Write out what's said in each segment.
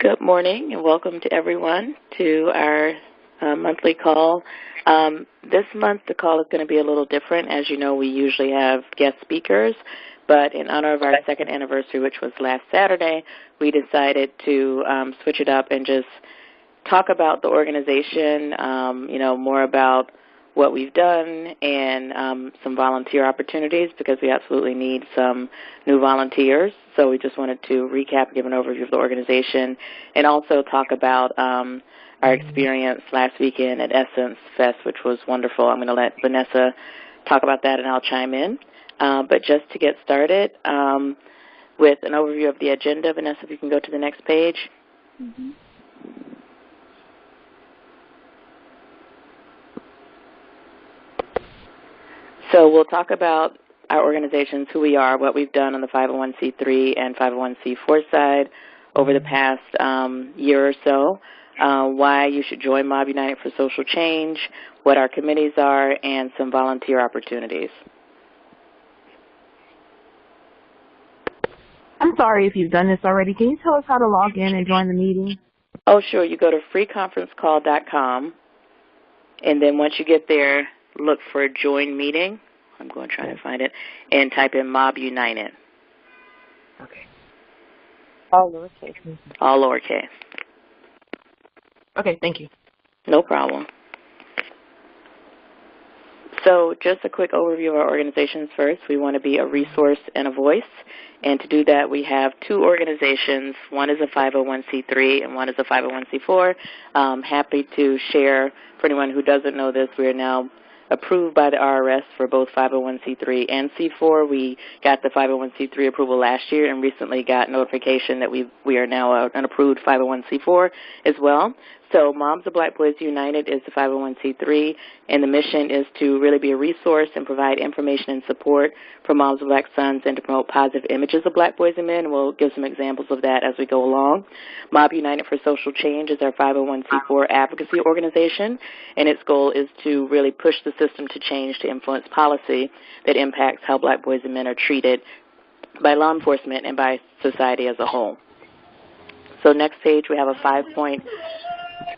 Good morning and welcome to everyone to our monthly call. This month the call is going to be a little different. As you know, we usually have guest speakers, but in honor of our second anniversary, which was last Saturday, we decided to switch it up and just talk about the organization, more about what we've done and some volunteer opportunities because we absolutely need some new volunteers. So we just wanted to recap, give an overview of the organization, and also talk about our experience last weekend at Essence Fest, which was wonderful. I'm going to let Vanessa talk about that and I'll chime in. But just to get started with an overview of the agenda, Vanessa, if you can go to the next page. Mm-hmm. So we'll talk about our organizations, who we are, what we've done on the 501c3 and 501c4 side over the past year or so, why you should join Mob United for Social Change, what our committees are, and some volunteer opportunities. I'm sorry if you've done this already. Can you tell us how to log in and join the meeting? Oh, sure. You go to freeconferencecall.com, and then once you get there, look for Join Meeting. I'm going to try to find it, and type in Mob United. Okay. All lowercase. All lowercase. Okay, thank you. No problem. So just a quick overview of our organizations first. We want to be a resource and a voice. And to do that, we have two organizations. One is a 501c3 and one is a 501c4. Happy to share, for anyone who doesn't know this, we are now approved by the IRS for both 501c3 and C4. We got the 501c3 approval last year and recently got notification that we are now an approved 501c4 as well. So Moms of Black Boys United is the 501c3, and the mission is to really be a resource and provide information and support for moms of black sons and to promote positive images of black boys and men. We'll give some examples of that as we go along. Mob United for Social Change is our 501c4 advocacy organization, and its goal is to really push the system to change to influence policy that impacts how black boys and men are treated by law enforcement and by society as a whole. So next page, we have a 5-point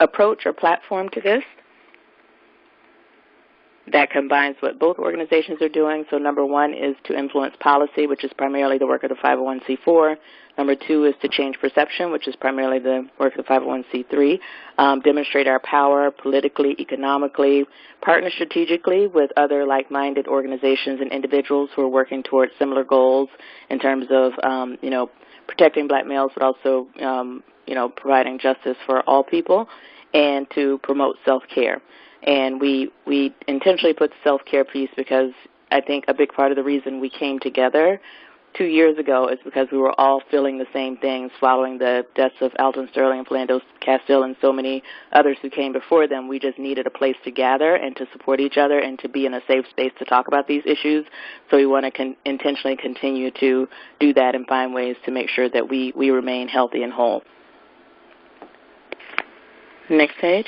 approach or platform to this that combines what both organizations are doing. So number one is to influence policy, which is primarily the work of the 501c4. Number two is to change perception, which is primarily the work of the 501c3. Demonstrate our power politically, economically, partner strategically with other like-minded organizations and individuals who are working towards similar goals in terms of, protecting black males, but also, providing justice for all people, and to promote self-care. And we intentionally put the self-care piece because I think a big part of the reason we came together 2 years ago is because we were all feeling the same things following the deaths of Alton Sterling and Philando Castile and so many others who came before them. We just needed a place to gather and to support each other and to be in a safe space to talk about these issues. So we want to intentionally continue to do that and find ways to make sure that we remain healthy and whole. Next page.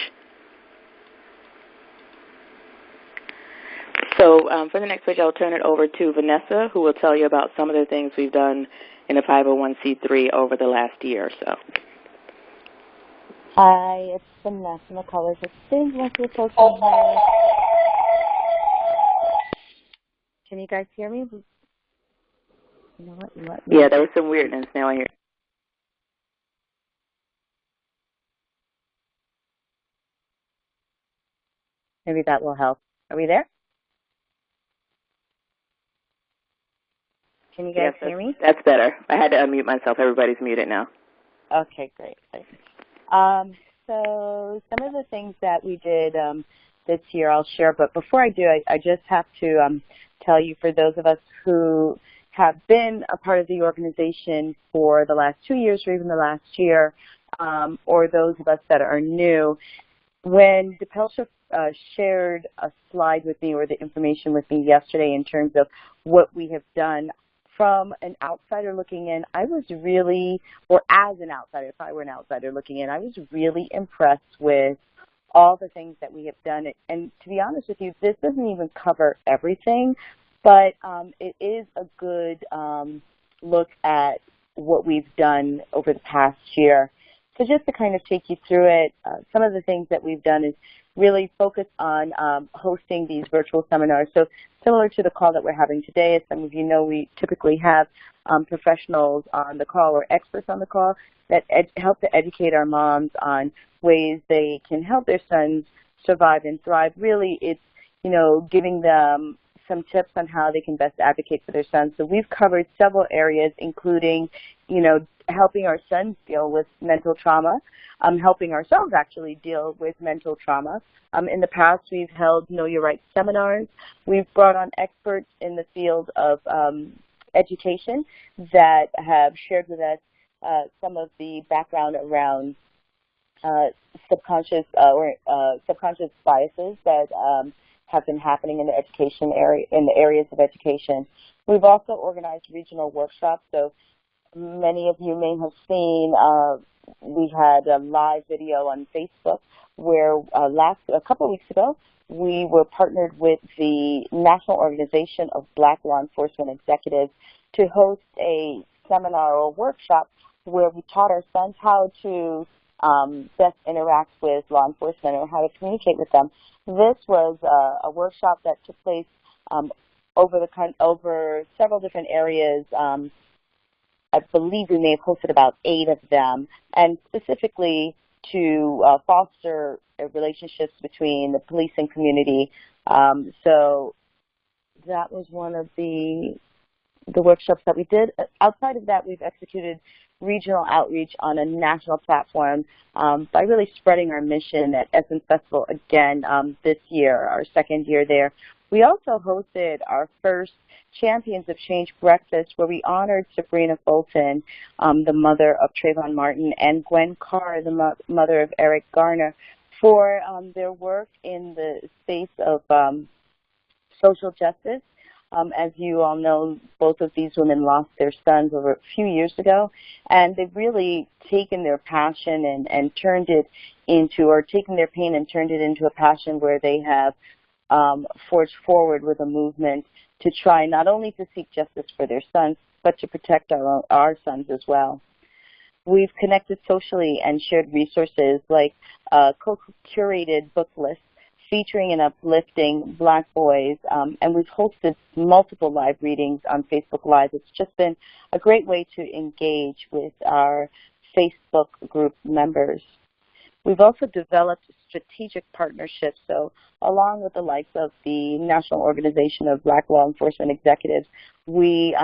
So for the next page, I'll turn it over to Vanessa, who will tell you about some of the things we've done in the 501c3 over the last year or so. Hi, it's Vanessa McCullers. Can you guys hear me? You know what? Yeah, there was some weirdness. Now I hear. Maybe that will help. Are we there? Can you guys hear me? That's better. I had to unmute myself. Everybody's muted now. Okay, great. So some of the things that we did this year I'll share, but before I do, I just have to tell you, for those of us who have been a part of the organization for the last 2 years or even the last year, or those of us that are new, when DePelsha shared a slide with me or the information with me yesterday in terms of what we have done, from an outsider looking in, I was really, or as an outsider, if I were an outsider looking in, I was really impressed with all the things that we have done. And to be honest with you, this doesn't even cover everything, but it is a good look at what we've done over the past year. So just to kind of take you through it, some of the things that we've done is really focus on hosting these virtual seminars. So similar to the call that we're having today, as some of you know, we typically have professionals on the call or experts on the call that help to educate our moms on ways they can help their sons survive and thrive. Really, it's, giving them some tips on how they can best advocate for their sons. So we've covered several areas, including, helping our sons deal with mental trauma, helping ourselves actually deal with mental trauma. In the past, we've held Know Your Rights seminars. We've brought on experts in the field of education that have shared with us some of the background around subconscious biases that have been happening in the education area, in the areas of education. We've also organized regional workshops. So many of you may have seen, we had a live video on Facebook where a couple of weeks ago, we were partnered with the National Organization of Black Law Enforcement Executives to host a seminar or workshop where we taught our sons how to best interact with law enforcement or how to communicate with them. This was a workshop that took place over several different areas. I believe we may have hosted about 8 of them, and specifically to foster relationships between the police and community. So that was one of the workshops that we did. Outside of that, we've executed regional outreach on a national platform by really spreading our mission at Essence Festival again this year, our second year there. We also hosted our first Champions of Change breakfast where we honored Sabrina Fulton, the mother of Trayvon Martin, and Gwen Carr, the mother of Eric Garner, for their work in the space of social justice. As you all know, both of these women lost their sons over a few years ago, and they've really taken their passion and turned it into, or taken their pain and turned it into a passion where they have forged forward with a movement to try not only to seek justice for their sons, but to protect our sons as well. We've connected socially and shared resources like co-curated book lists featuring and uplifting Black boys, and we've hosted multiple live readings on Facebook Live. It's just been a great way to engage with our Facebook group members. We've also developed strategic partnerships. So along with the likes of the National Organization of Black Law Enforcement Executives, we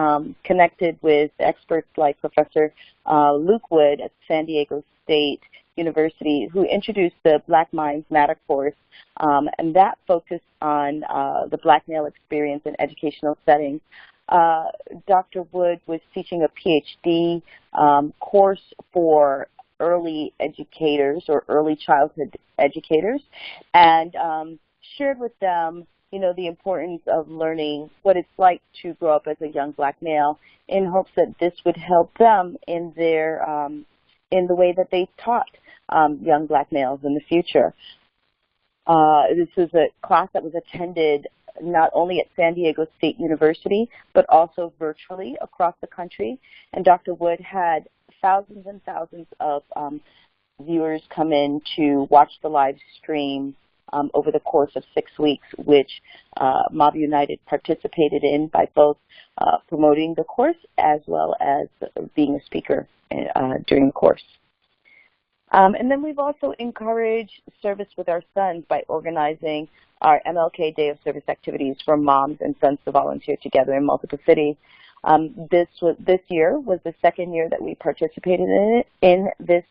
connected with experts like Professor Luke Wood at San Diego State University, who introduced the Black Minds Matter course, and that focused on the Black male experience in educational settings. Dr. Wood was teaching a PhD course for early educators or early childhood educators, and shared with them, the importance of learning what it's like to grow up as a young Black male, in hopes that this would help them in their in the way that they taught young Black males in the future. This was a class that was attended not only at San Diego State University, but also virtually across the country. And Dr. Wood had thousands and thousands of viewers come in to watch the live stream over the course of 6 weeks, which Mob United participated in by both promoting the course as well as being a speaker during the course. And then we've also encouraged service with our sons by organizing our MLK Day of Service activities for moms and sons to volunteer together in multiple cities. This year was the second year that we participated in this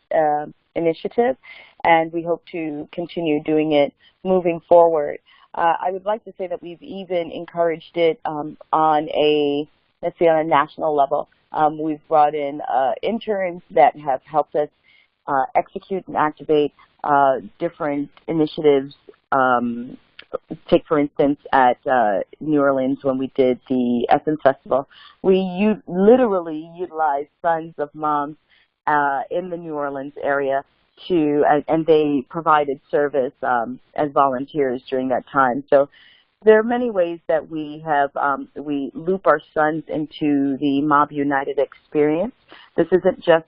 initiative, and we hope to continue doing it moving forward. I would like to say that we've even encouraged it on a national level. We've brought in interns that have helped us execute and activate different initiatives. Take, for instance, at New Orleans when we did the Essence Festival, we literally utilized sons of moms in the New Orleans area and they provided service as volunteers during that time. So there are many ways that we have we loop our sons into the Mob United experience. This isn't just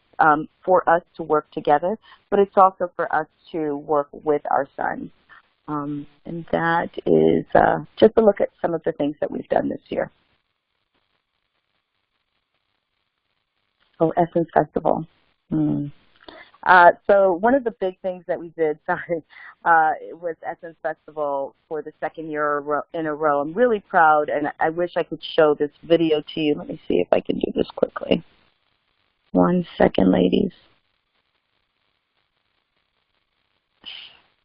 for us to work together, but it's also for us to work with our sons. And that is just a look at some of the things that we've done this year. Oh, Essence Festival. So one of the big things that we did, was Essence Festival for the second year in a row. I'm really proud, and I wish I could show this video to you. Let me see if I can do this quickly. 1 second, ladies.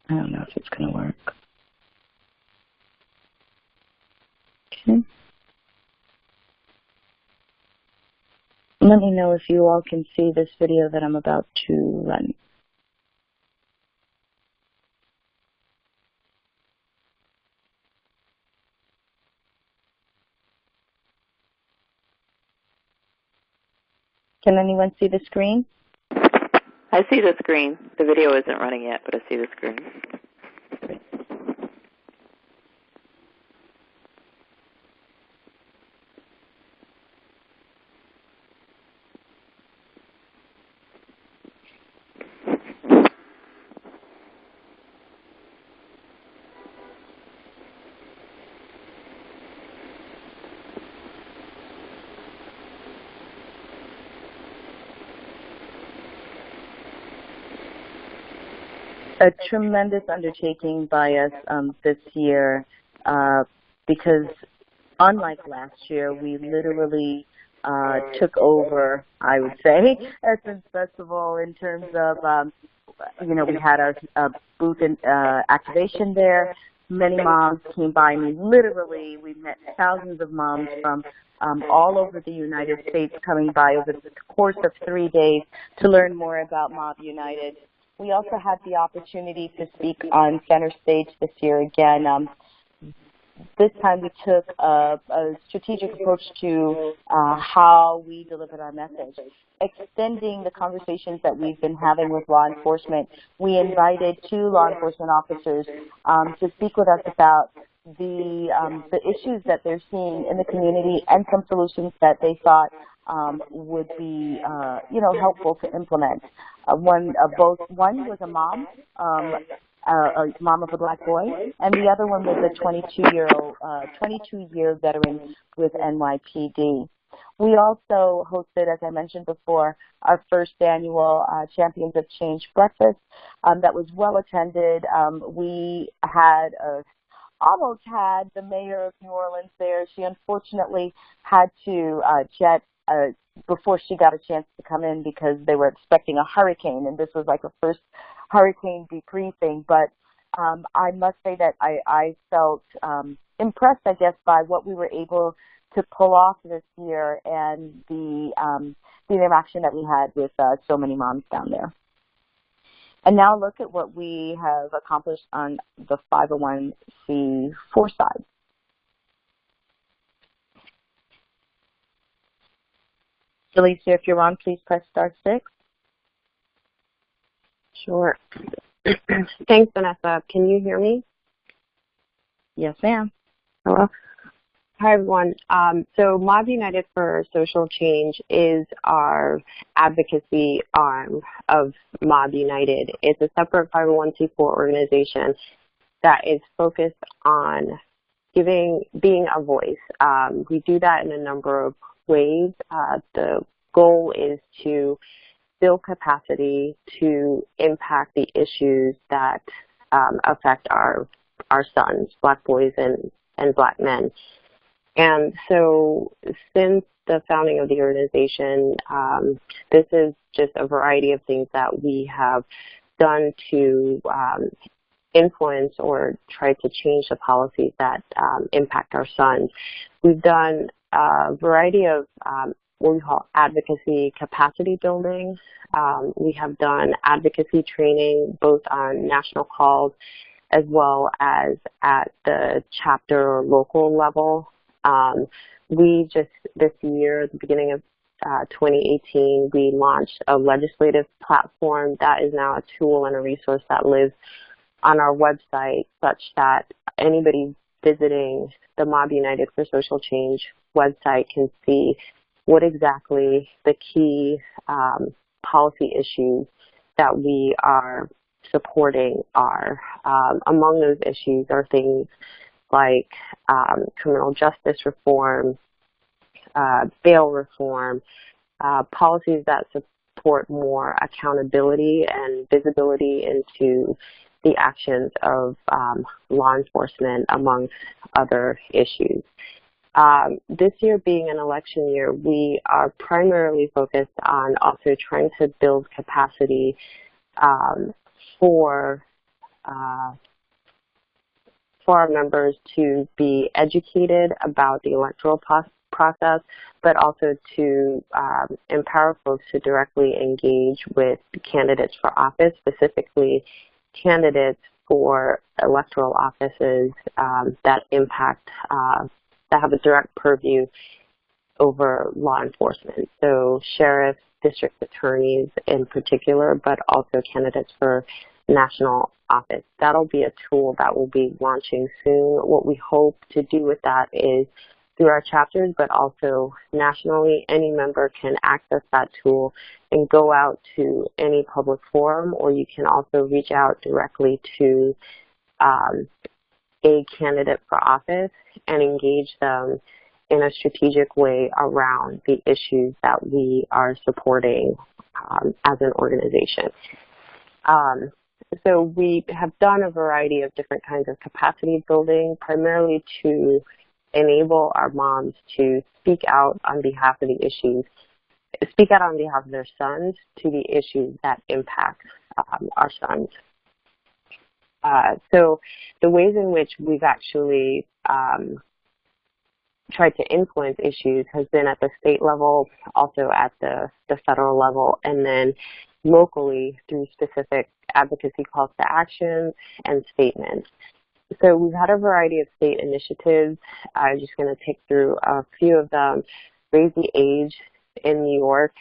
I don't know if it's going to work. Okay. Let me know if you all can see this video that I'm about to run. Can anyone see the screen? I see the screen. The video isn't running yet, but I see the screen. A tremendous undertaking by us this year because unlike last year, we literally took over, I would say, Essence Festival in terms of, we had our booth and activation there. Many moms came by. I mean, literally, we met thousands of moms from all over the United States coming by over the course of 3 days to learn more about Mob United. We also had the opportunity to speak on center stage this year again. This time we took a strategic approach to how we delivered our message. Extending the conversations that we've been having with law enforcement, we invited 2 law enforcement officers to speak with us about the issues that they're seeing in the community and some solutions that they thought would be, helpful to implement. One was a mom of a black boy, and the other one was a 22-year veteran with NYPD. We also hosted, as I mentioned before, our first annual Champions of Change breakfast that was well attended. We had almost had the mayor of New Orleans there. She unfortunately had to jet before she got a chance to come in because they were expecting a hurricane, and this was like a first hurricane debriefing. But I must say that I felt impressed, I guess, by what we were able to pull off this year and the interaction that we had with so many moms down there. And now look at what we have accomplished on the 501c4 side. Alicia, if you're on, please press *6. Sure. Thanks, Vanessa. Can you hear me? Yes, ma'am. Hello. Hi, everyone. So Mob United for Social Change is our advocacy arm of Mob United. It's a separate 501c4 organization that is focused on being a voice. We do that in a number of ways. The goal is to build capacity to impact the issues that affect our sons, Black boys and Black men. And so since the founding of the organization, this is just a variety of things that we have done to influence or try to change the policies that impact our sons. We've done a variety of what we call advocacy capacity building. We have done advocacy training both on national calls as well as at the chapter or local level. We just this year, at the beginning of 2018, we launched a legislative platform that is now a tool and a resource that lives on our website, such that anybody visiting the Mob United for Social Change website can see what exactly the key policy issues that we are supporting are. Among those issues are things like criminal justice reform, bail reform, policies that support more accountability and visibility into the actions of law enforcement, amongst other issues. This year being an election year, we are primarily focused on also trying to build capacity for our members to be educated about the electoral process, but also to empower folks to directly engage with candidates for office, specifically candidates for electoral offices that impact, that have a direct purview over law enforcement. So sheriffs, district attorneys in particular, but also candidates for national office. That'll be a tool that will be launching soon. What we hope to do with that is through our chapters, but also nationally, any member can access that tool and go out to any public forum, or you can also reach out directly to a candidate for office and engage them in a strategic way around the issues that we are supporting as an organization. So we have done a variety of different kinds of capacity building, primarily to enable our moms to speak out on behalf of the issues, speak out on behalf of their sons to the issues that impact our sons. So the ways in which we've actually tried to influence issues has been at the state level, also at the federal level, and then locally through specific advocacy calls to action and statements. So we've had a variety of state initiatives. I'm just going to take through a few of them. Raise the Age in New York,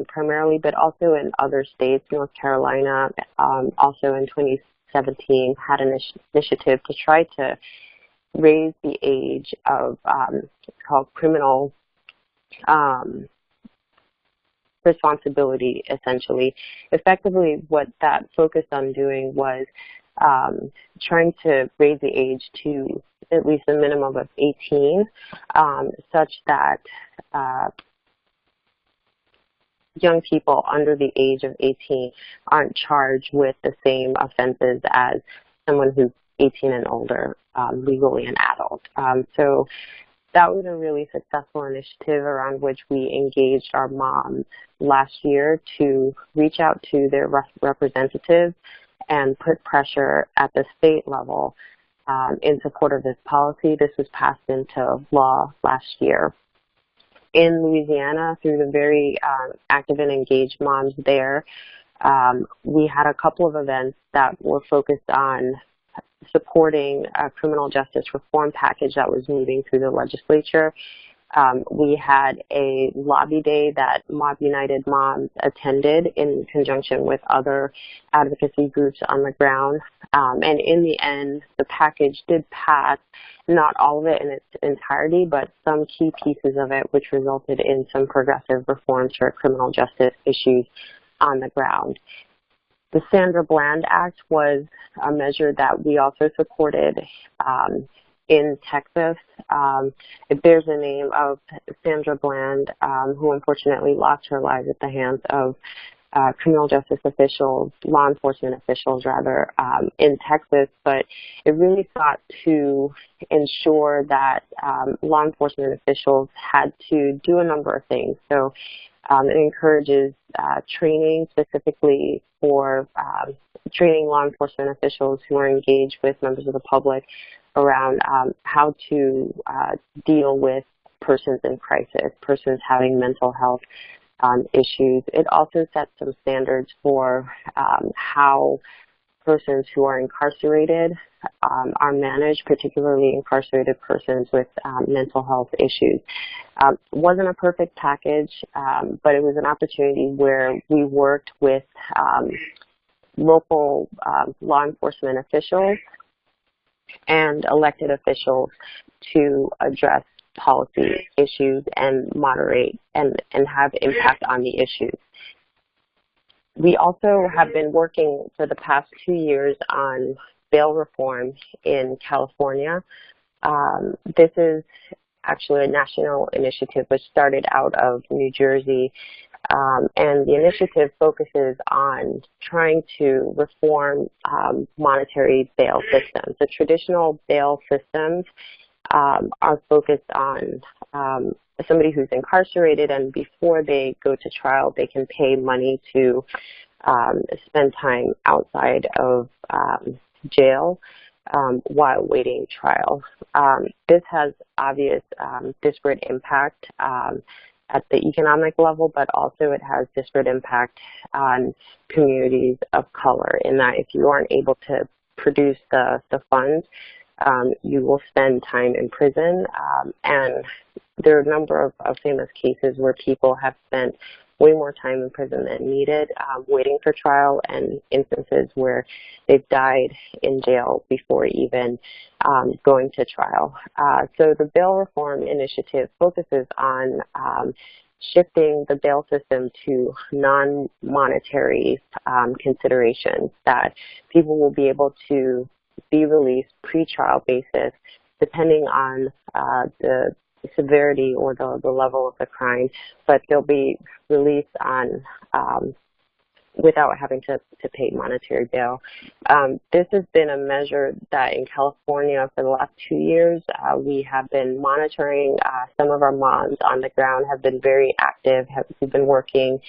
primarily, but also in other states. North Carolina, also in 2017, had an initiative to try to raise the age of, it's called criminal responsibility, essentially. Effectively, what that focused on doing was trying to raise the age to at least a minimum of 18, such that young people under the age of 18 aren't charged with the same offenses as someone who's 18 and older, legally an adult. So that was a really successful initiative around which we engaged our moms last year to reach out to their representatives and put pressure at the state level in support of this policy. This was passed into law last year. In Louisiana, through the very active and engaged moms there, we had a couple of events that were focused on supporting a criminal justice reform package that was moving through the legislature. We had a lobby day that Mob United moms attended in conjunction with other advocacy groups on the ground. And in the end, the package did pass, not all of it in its entirety, but some key pieces of it, which resulted in some progressive reforms for criminal justice issues on the ground. The Sandra Bland Act was a measure that we also supported in Texas. It bears the name of Sandra Bland, who unfortunately lost her life at the hands of criminal justice officials, law enforcement officials rather, in Texas, but it really sought to ensure that law enforcement officials had to do a number of things. So it encourages training specifically for training law enforcement officials who are engaged with members of the public around how to deal with persons in crisis, persons having mental health issues. It also sets some standards for how persons who are incarcerated are managed, particularly incarcerated persons with mental health issues. Wasn't a perfect package, but it was an opportunity where we worked with local law enforcement officials and elected officials to address policy issues and moderate and have impact on the issues. We also have been working for the past 2 years on bail reform in California. This is actually a national initiative which started out of New Jersey, and the initiative focuses on trying to reform monetary bail systems. The traditional bail systems are focused on somebody who's incarcerated, and before they go to trial, they can pay money to spend time outside of jail while awaiting trial. This has obvious disparate impact at the economic level, but also it has disparate impact on communities of color in that if you aren't able to produce the funds, you will spend time in prison. And there are a number of famous cases where people have spent way more time in prison than needed, waiting for trial, and instances where they've died in jail before even going to trial. So the bail reform initiative focuses on shifting the bail system to non-monetary considerations, that people will be able to be released pre-trial basis depending on the severity or the level of the crime, but they'll be released on without having to pay monetary bail. This has been a measure that in California for the last 2 years we have been monitoring. Some of our moms on the ground have been very active, have been working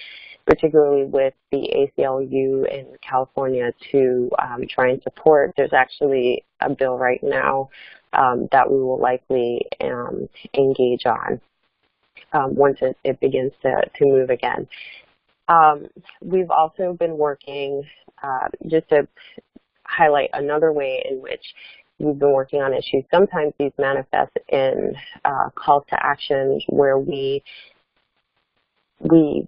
particularly with the ACLU in California to try and support. There's actually a bill right now that we will likely engage on once it begins to move again. We've also been working, just to highlight another way in which we've been working on issues. Sometimes these manifest in calls to action where we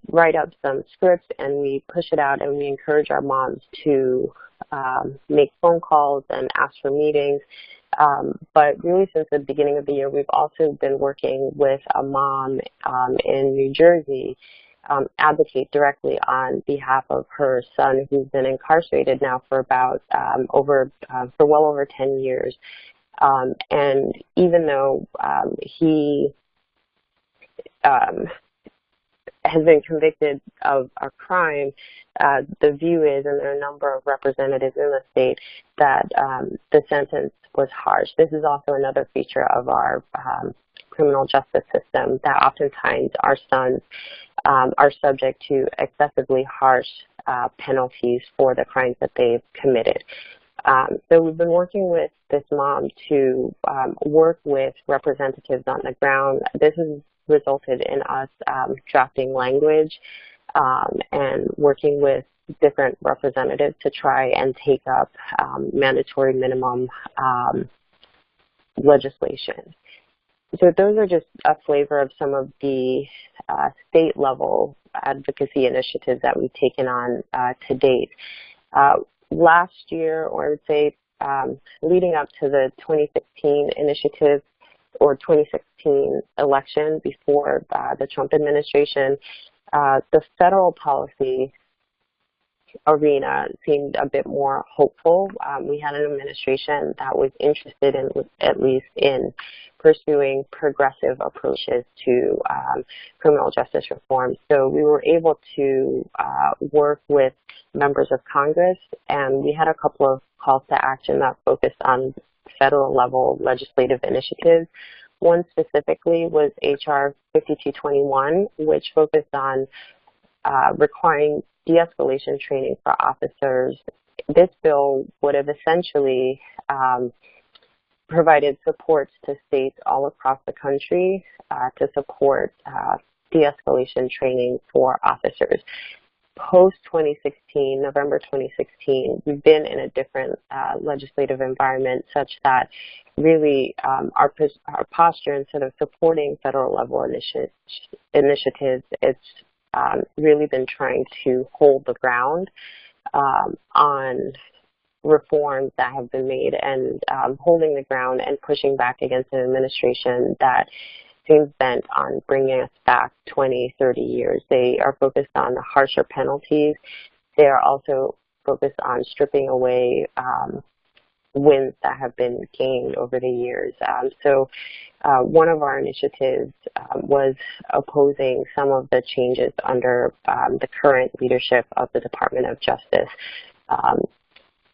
write up some scripts and we push it out and we encourage our moms to make phone calls and ask for meetings. But really since the beginning of the year, we've also been working with a mom in New Jersey, advocate directly on behalf of her son who's been incarcerated now for about for well over 10 years. And even though he has been convicted of a crime, the view is, and there are a number of representatives in the state, that the sentence was harsh. This is also another feature of our criminal justice system, that oftentimes our sons are subject to excessively harsh penalties for the crimes that they've committed. So we've been working with this mom to work with representatives on the ground. This has resulted in us drafting language and working with different representatives to try and take up mandatory minimum legislation. So those are just a flavor of some of the state level advocacy initiatives that we've taken on to date. Last year, or I would say leading up to the 2016 initiative or 2016 election before the Trump administration, the federal policy arena seemed a bit more hopeful. We had an administration that was interested in, at least in, pursuing progressive approaches to criminal justice reform. So we were able to work with members of Congress, and we had a couple of calls to action that focused on federal level legislative initiatives. One specifically was H.R. 5221, which focused on requiring de-escalation training for officers. This bill would have essentially provided supports to states all across the country to support de-escalation training for officers. Post-2016, November 2016, we've been in a different legislative environment such that really our posture instead of supporting federal level initiatives, it's really been trying to hold the ground on reforms that have been made and holding the ground and pushing back against an administration that seems bent on bringing us back 20, 30 years. They are focused on harsher penalties. They are also focused on stripping away wins that have been gained over the years. So one of our initiatives was opposing some of the changes under the current leadership of the Department of Justice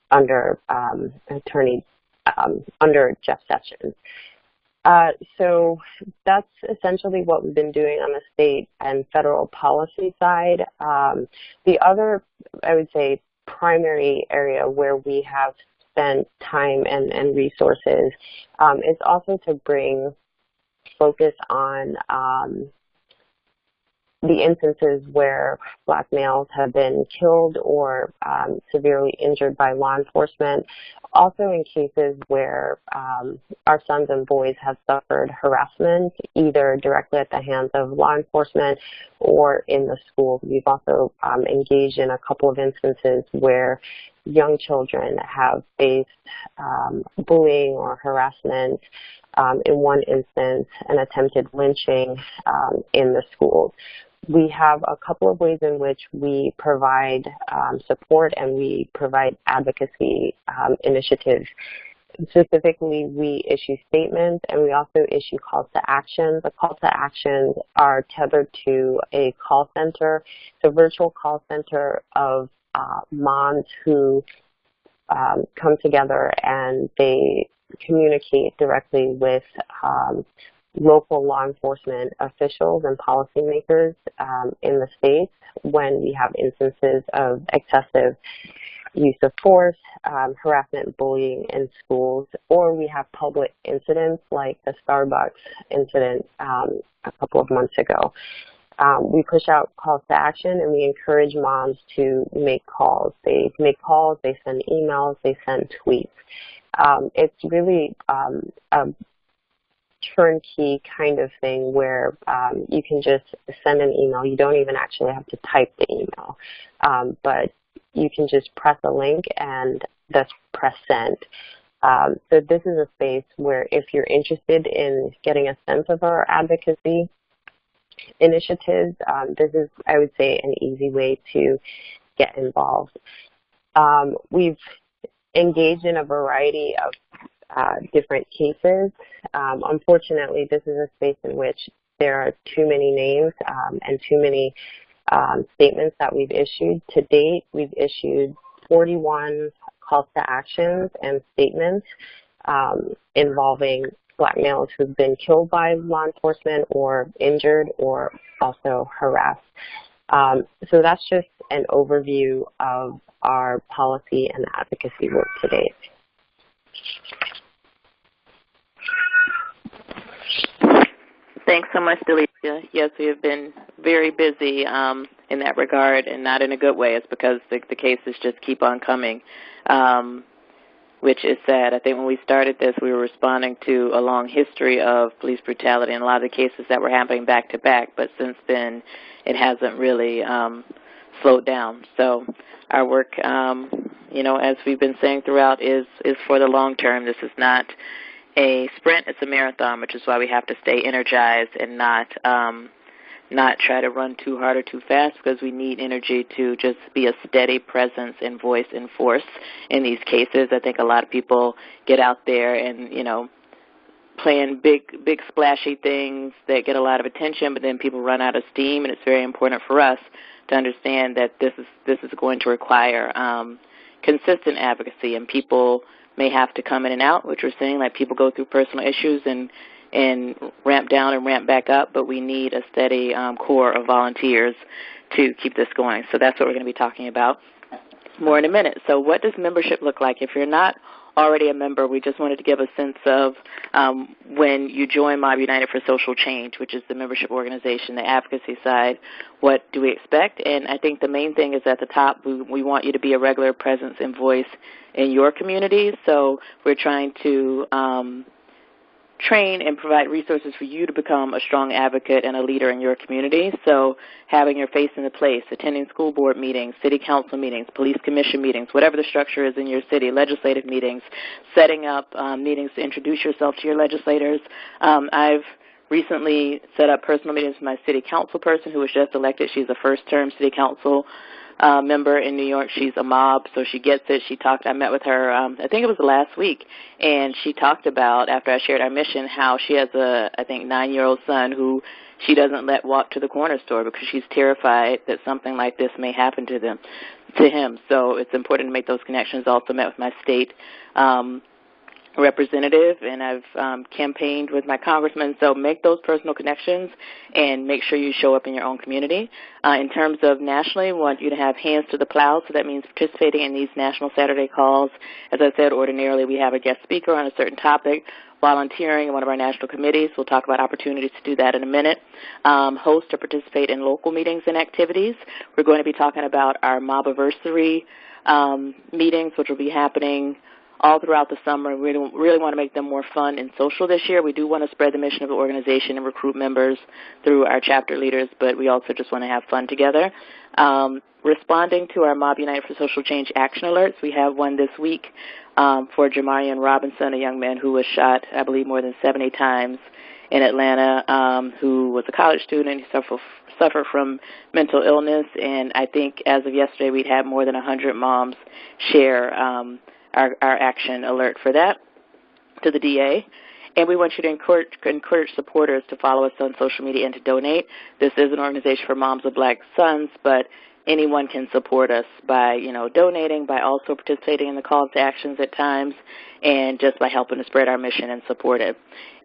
under under Jeff Sessions. So that's essentially what we've been doing on the state and federal policy side. The other, I would say, primary area where we have spent time and resources is also to bring focus on the instances where Black males have been killed or severely injured by law enforcement, also in cases where our sons and boys have suffered harassment, either directly at the hands of law enforcement or in the school. We've also engaged in a couple of instances where young children have faced bullying or harassment. In one instance, an attempted lynching in the schools. We have a couple of ways in which we provide support and we provide advocacy initiatives. Specifically, we issue statements and we also issue calls to action. The calls to actions are tethered to a call center, the virtual call center of moms who come together and they communicate directly with local law enforcement officials and policymakers in the states when we have instances of excessive use of force, harassment, bullying in schools, or we have public incidents like the Starbucks incident a couple of months ago. We push out calls to action and we encourage moms to make calls. They make calls, they send emails, they send tweets. It's really a turnkey kind of thing where you can just send an email. You don't even actually have to type the email, but you can just press a link and just press send. So this is a space where if you're interested in getting a sense of our advocacy initiatives, this is, I would say, an easy way to get involved. We've engaged in a variety of different cases. Unfortunately, this is a space in which there are too many names and too many statements that we've issued. To date, we've issued 41 calls to actions and statements involving Black males who've been killed by law enforcement or injured or also harassed. So that's just an overview of our policy and advocacy work to date. Thanks so much, Delicia. Yes, we have been very busy in that regard, and not in a good way. It's because the cases just keep on coming, which is sad. I think when we started this, we were responding to a long history of police brutality and a lot of the cases that were happening back to back, but since then it hasn't really slowed down. So our work, as we've been saying throughout, is for the long term. This is not a sprint, it's a marathon, which is why we have to stay energized and not try to run too hard or too fast, because we need energy to just be a steady presence and voice and force in these cases. I think a lot of people get out there and, plan big splashy things that get a lot of attention, but then people run out of steam, and it's very important for us to understand that this is going to require consistent advocacy, and people may have to come in and out, which we're seeing, like people go through personal issues and ramp down and ramp back up, but we need a steady core of volunteers to keep this going. So that's what we're going to be talking about more in a minute. So what does membership look like? If you're not already a member, we just wanted to give a sense of when you join Mob United for Social Change, which is the membership organization, the advocacy side, what do we expect? And I think the main thing is at the top, we want you to be a regular presence and voice in your communities. So we're trying to train and provide resources for you to become a strong advocate and a leader in your community. So having your face in the place, attending school board meetings, city council meetings, police commission meetings, whatever the structure is in your city, legislative meetings, setting up meetings to introduce yourself to your legislators. I've recently set up personal meetings with my city council person who was just elected. She's a first-term city council member in New York. She's a mob, so she gets it. I met with her, I think it was last week, and she talked about, after I shared our mission, how she has a, I think, 9-year-old son who she doesn't let walk to the corner store because she's terrified that something like this may happen to him. So it's important to make those connections. Also met with my state representative, and I've campaigned with my congressman. So make those personal connections and make sure you show up in your own community. In terms of nationally, we want you to have hands to the plow, so that means participating in these national Saturday calls. As I said, ordinarily we have a guest speaker on a certain topic, volunteering in one of our national committees. We'll talk about opportunities to do that in a minute. Host or participate in local meetings and activities. We're going to be talking about our Mobiversary meetings, which will be happening all throughout the summer. We really want to make them more fun and social this year. We do want to spread the mission of the organization and recruit members through our chapter leaders, but we also just want to have fun together. Responding to our Mob United for Social Change action alerts, we have one this week for Jamarian Robinson, a young man who was shot, I believe, more than 70 times in Atlanta, who was a college student. He suffered from mental illness, and I think as of yesterday we'd had more than 100 moms share our action alert for that to the DA. And we want you to encourage supporters to follow us on social media and to donate. This is an organization for moms of black sons, but anyone can support us by, donating, by also participating in the calls to actions at times, and just by helping to spread our mission and support it.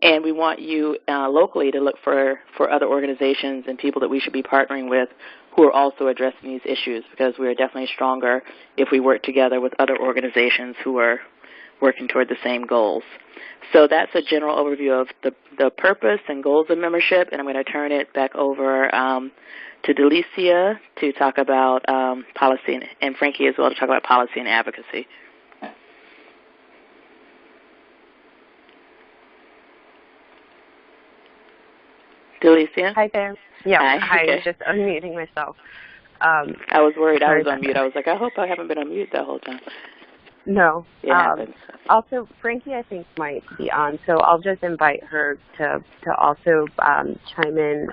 And we want you locally to look for other organizations and people that we should be partnering with who are also addressing these issues, because we are definitely stronger if we work together with other organizations who are working toward the same goals. So that's a general overview of the purpose and goals of membership, and I'm going to turn it back over to Delicia to talk about policy, and Frankie as well to talk about policy and advocacy. Delicia? Hi there. Yeah, hi. I was just unmuting myself. I was worried I was on mute. I was like, I hope I haven't been on mute that whole time. No. Yeah, also, Frankie, I think, might be on, so I'll just invite her to also chime in.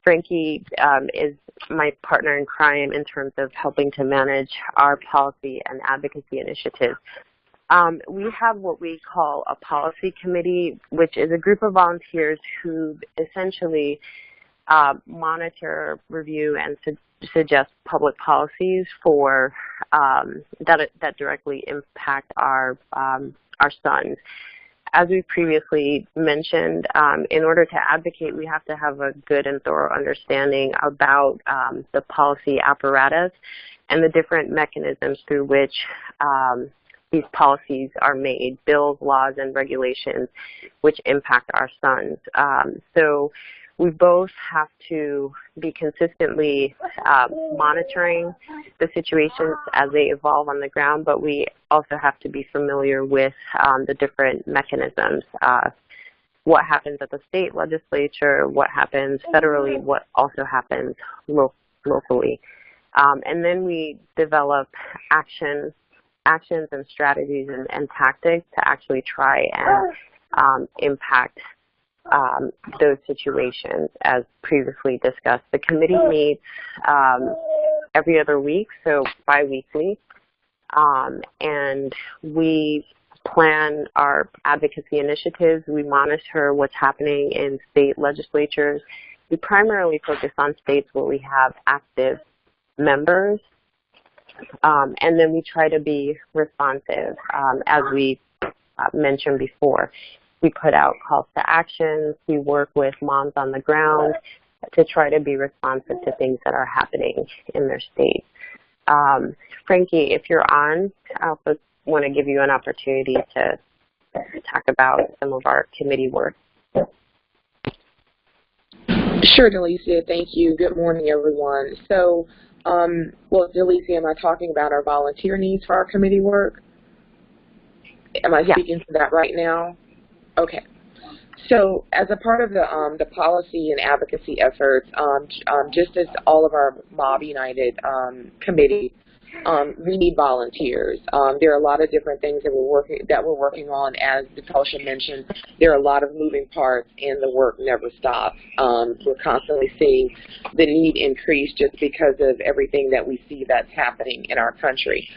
Frankie is my partner in crime in terms of helping to manage our policy and advocacy initiatives. We have what we call a policy committee, which is a group of volunteers who essentially monitor, review, and suggest public policies for that directly impact our sons. As we previously mentioned, in order to advocate, we have to have a good and thorough understanding about the policy apparatus and the different mechanisms through which these policies are made, bills, laws, and regulations which impact our sons. So we both have to be consistently monitoring the situations as they evolve on the ground, but we also have to be familiar with the different mechanisms. What happens at the state legislature, what happens federally, what also happens locally. And then we develop actions and strategies and tactics to actually try and impact those situations as previously discussed. The committee meets every other week, so bi-weekly, and we plan our advocacy initiatives. We monitor what's happening in state legislatures. We primarily focus on states where we have active members, and then we try to be responsive, as we mentioned before. We put out calls to actions. We work with moms on the ground to try to be responsive to things that are happening in their state. Frankie, if you're on, I also want to give you an opportunity to talk about some of our committee work. Sure, Delicia. Thank you. Good morning, everyone. So, Delicia, am I talking about our volunteer needs for our committee work? Am I speaking to that right now? Okay. So as a part of the policy and advocacy efforts, just as all of our Mob United committee, we need volunteers. There are a lot of different things that we're working on. As Natasha mentioned, there are a lot of moving parts, and the work never stops. We're constantly seeing the need increase just because of everything that we see that's happening in our country.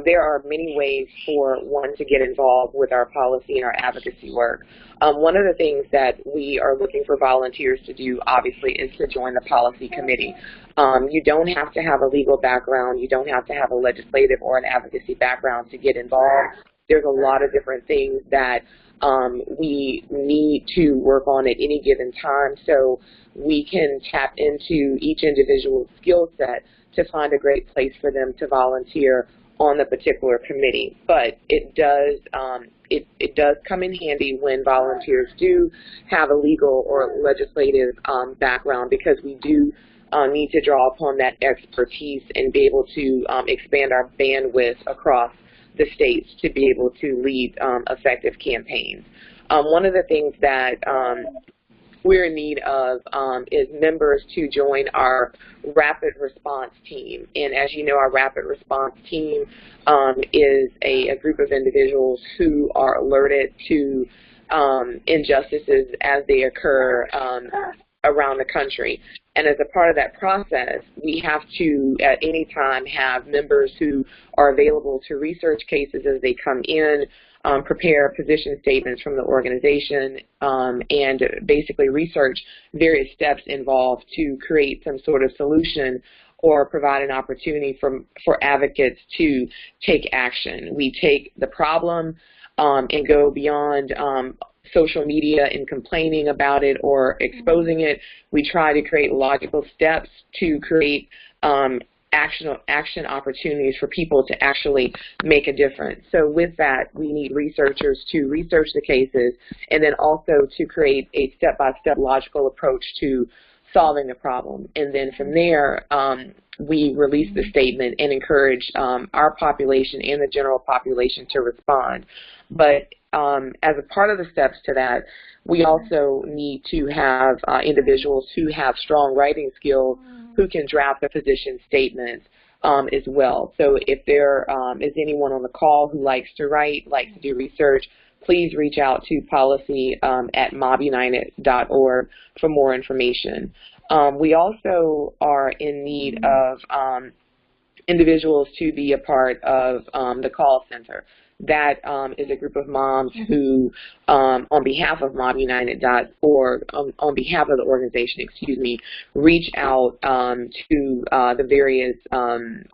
There are many ways for one to get involved with our policy and our advocacy work. One of the things that we are looking for volunteers to do, obviously, is to join the policy committee. You don't have to have a legal background. You don't have to have a legislative or an advocacy background to get involved. There's a lot of different things that we need to work on at any given time, so we can tap into each individual's skill set to find a great place for them to volunteer on the particular committee. But it does it does come in handy when volunteers do have a legal or legislative background, because we do need to draw upon that expertise and be able to expand our bandwidth across the states to be able to lead effective campaigns. One of the things that we're in need of is members to join our rapid response team. And as you know, our rapid response team is a group of individuals who are alerted to injustices as they occur around the country. And as a part of that process, we have to, at any time, have members who are available to research cases as they come in, prepare position statements from the organization, and basically research various steps involved to create some sort of solution or provide an opportunity for advocates to take action. We take the problem and go beyond social media and complaining about it or exposing it. We try to create logical steps to create action opportunities for people to actually make a difference. So with that, we need researchers to research the cases and then also to create a step-by-step logical approach to solving the problem. And then from there, we release the statement and encourage our population and the general population to respond. But as a part of the steps to that, we also need to have individuals who have strong writing skills who can draft the position statements as well. So if there is anyone on the call who likes to write, likes to do research, please reach out to policy at mobunited.org for more information. We also are in need of individuals to be a part of the call center. That is a group of moms who, on behalf of mobunited.org, on behalf of the organization, reach out to the various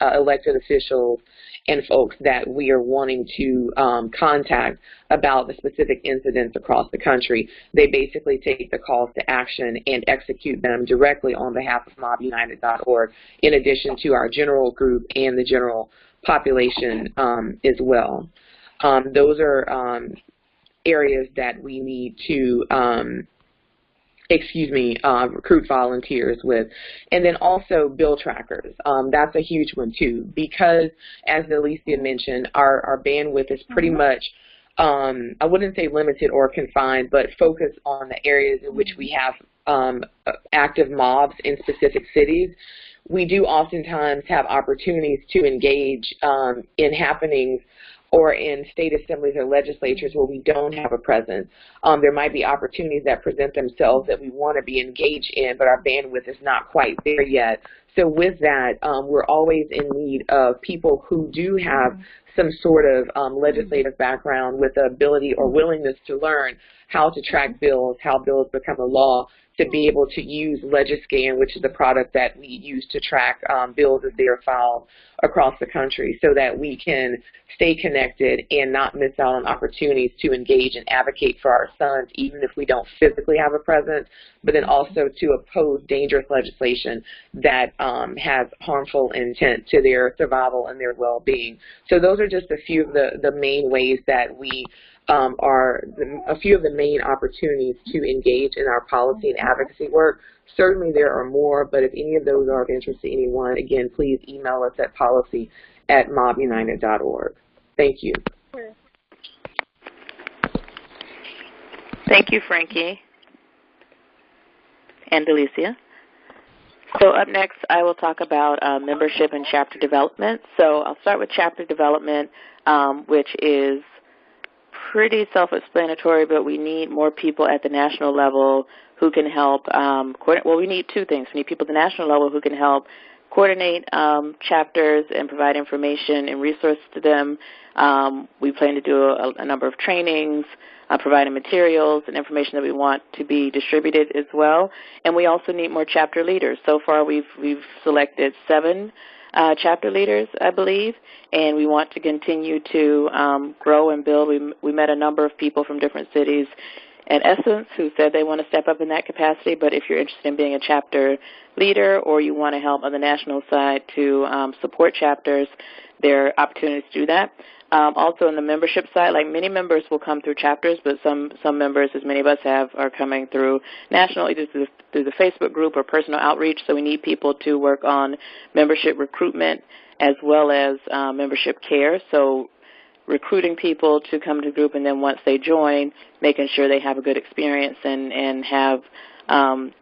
elected officials and folks that we are wanting to contact about the specific incidents across the country. They basically take the calls to action and execute them directly on behalf of mobunited.org, in addition to our general group and the general population as well. Those are areas that we need to recruit volunteers with. And then also bill trackers. That's a huge one too, because as Alicia mentioned, our bandwidth is pretty much, I wouldn't say limited or confined, but focused on the areas in which we have active mobs in specific cities. We do oftentimes have opportunities to engage in happenings or in state assemblies or legislatures where we don't have a presence. There might be opportunities that present themselves that we want to be engaged in, but our bandwidth is not quite there yet. So with that, we're always in need of people who do have some sort of legislative background with the ability or willingness to learn how to track bills, how bills become a law, to be able to use Legiscan, which is a product that we use to track bills as they are filed across the country, so that we can stay connected and not miss out on opportunities to engage and advocate for our sons, even if we don't physically have a presence, but then also to oppose dangerous legislation that has harmful intent to their survival and their well-being. So those are just a few of the main ways that we a few of the main opportunities to engage in our policy and advocacy work. Certainly there are more, but if any of those are of interest to anyone, again, please email us at policy@mobunited.org. Thank you. Thank you, Frankie and Delicia. So up next, I will talk about membership and chapter development. So I'll start with chapter development, which is pretty self-explanatory, but we need more people at the national level who can help well, we need two things. We need people at the national level who can help coordinate chapters and provide information and resources to them. We plan to do a number of trainings, providing materials and information that we want to be distributed as well. And we also need more chapter leaders. So far we've selected 7 chapter leaders, I believe, and we want to continue to grow and build. We met a number of people from different cities at Essence who said they want to step up in that capacity, but if you're interested in being a chapter leader or you want to help on the national side to support chapters, there are opportunities to do that. Also on the membership side, like many members will come through chapters, but some members, as many of us have, are coming through national, either through the Facebook group or personal outreach, so we need people to work on membership recruitment as well as membership care. So recruiting people to come to the group, and then once they join, making sure they have a good experience and have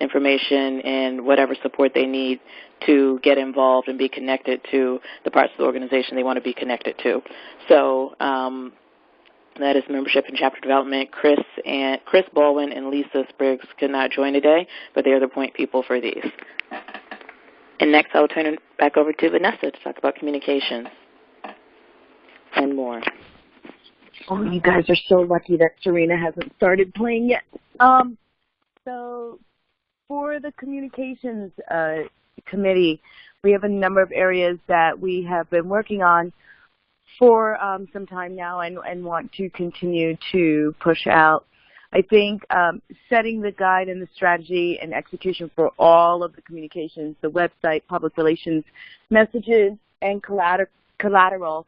information and whatever support they need to get involved and be connected to the parts of the organization they want to be connected to. So that is membership and chapter development. Chris Baldwin and Lisa Spriggs could not join today, but they are the point people for these. And next I will turn it back over to Vanessa to talk about communications and more. Oh, you guys are so lucky that Serena hasn't started playing yet. So for the communications committee, we have a number of areas that we have been working on for some time now and want to continue to push out. I think setting the guide and the strategy and execution for all of the communications, the website, public relations, messages, and collateral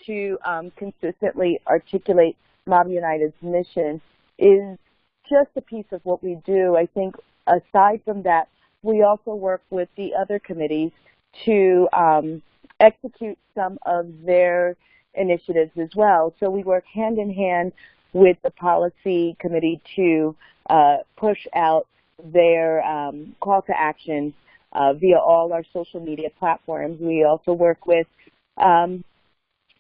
to consistently articulate Mob United's mission is just a piece of what we do. I think aside from that, we also work with the other committees to execute some of their initiatives as well. So we work hand in hand with the policy committee to push out their call to action via all our social media platforms. We also work with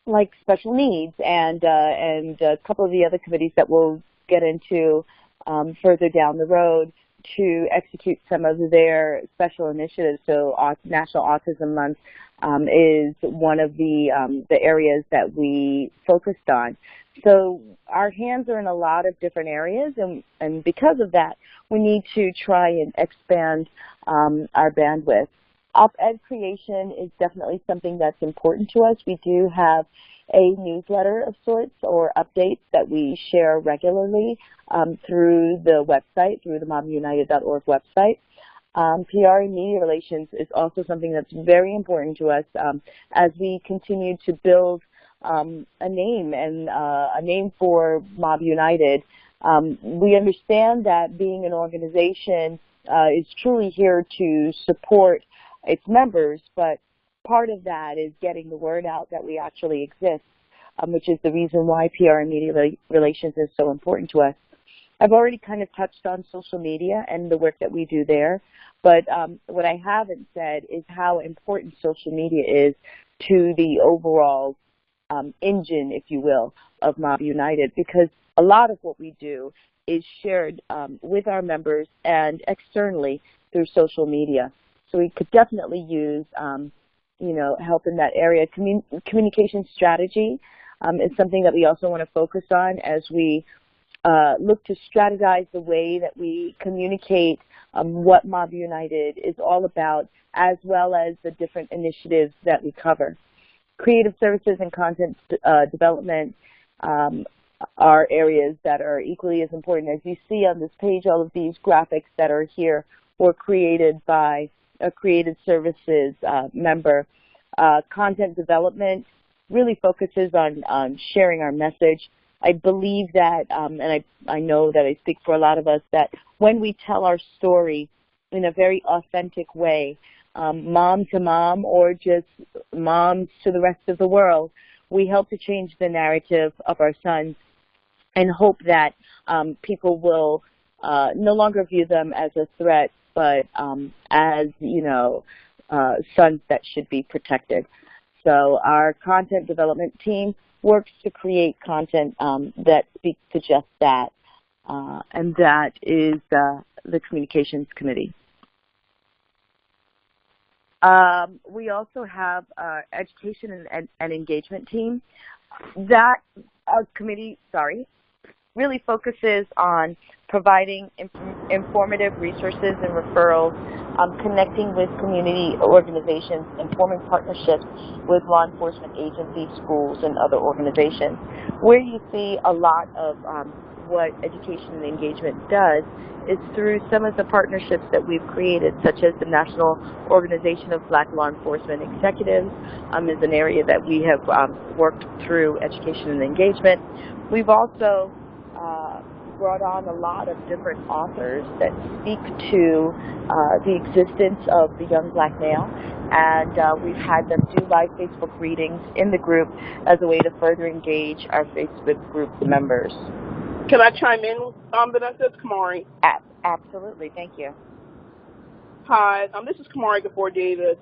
like special needs and a couple of the other committees that we'll get into further down the road to execute some of their special initiatives. So National Autism Month is one of the areas that we focused on. So our hands are in a lot of different areas, and because of that, we need to try and expand our bandwidth. Op-ed creation is definitely something that's important to us. We do have a newsletter of sorts or updates that we share regularly through the website, through the mobunited.org website. PR and media relations is also something that's very important to us as we continue to build a name for Mob United. We understand that being an organization is truly here to support its members, but part of that is getting the word out that we actually exist, which is the reason why PR and media relations is so important to us. I've already kind of touched on social media and the work that we do there, but what I haven't said is how important social media is to the overall engine, if you will, of Mob United, because a lot of what we do is shared with our members and externally through social media. So we could definitely use, help in that area. Communication strategy is something that we also want to focus on as we look to strategize the way that we communicate what Mob United is all about, as well as the different initiatives that we cover. Creative services and content development are areas that are equally as important. As you see on this page, all of these graphics that are here were created by a creative services member. Content development really focuses on sharing our message. I believe that, and I know that I speak for a lot of us, that when we tell our story in a very authentic way, mom to mom or just moms to the rest of the world, we help to change the narrative of our sons and hope that people will no longer view them as a threat, but as, sons that should be protected. So our content development team works to create content that speaks to just that, and that is the Communications Committee. We also have our Education and Engagement team. That committee, really focuses on providing informative resources and referrals, connecting with community organizations, and forming partnerships with law enforcement agencies, schools, and other organizations. Where you see a lot of what Education and Engagement does is through some of the partnerships that we've created, such as the National Organization of Black Law Enforcement Executives is an area that we have worked through Education and Engagement. We've also brought on a lot of different authors that speak to the existence of the young black male, and we've had them do live Facebook readings in the group as a way to further engage our Facebook group members. Can I chime in, Vanessa? It's Kamari. Absolutely, thank you. Hi, this is Kamari Gafford Davis.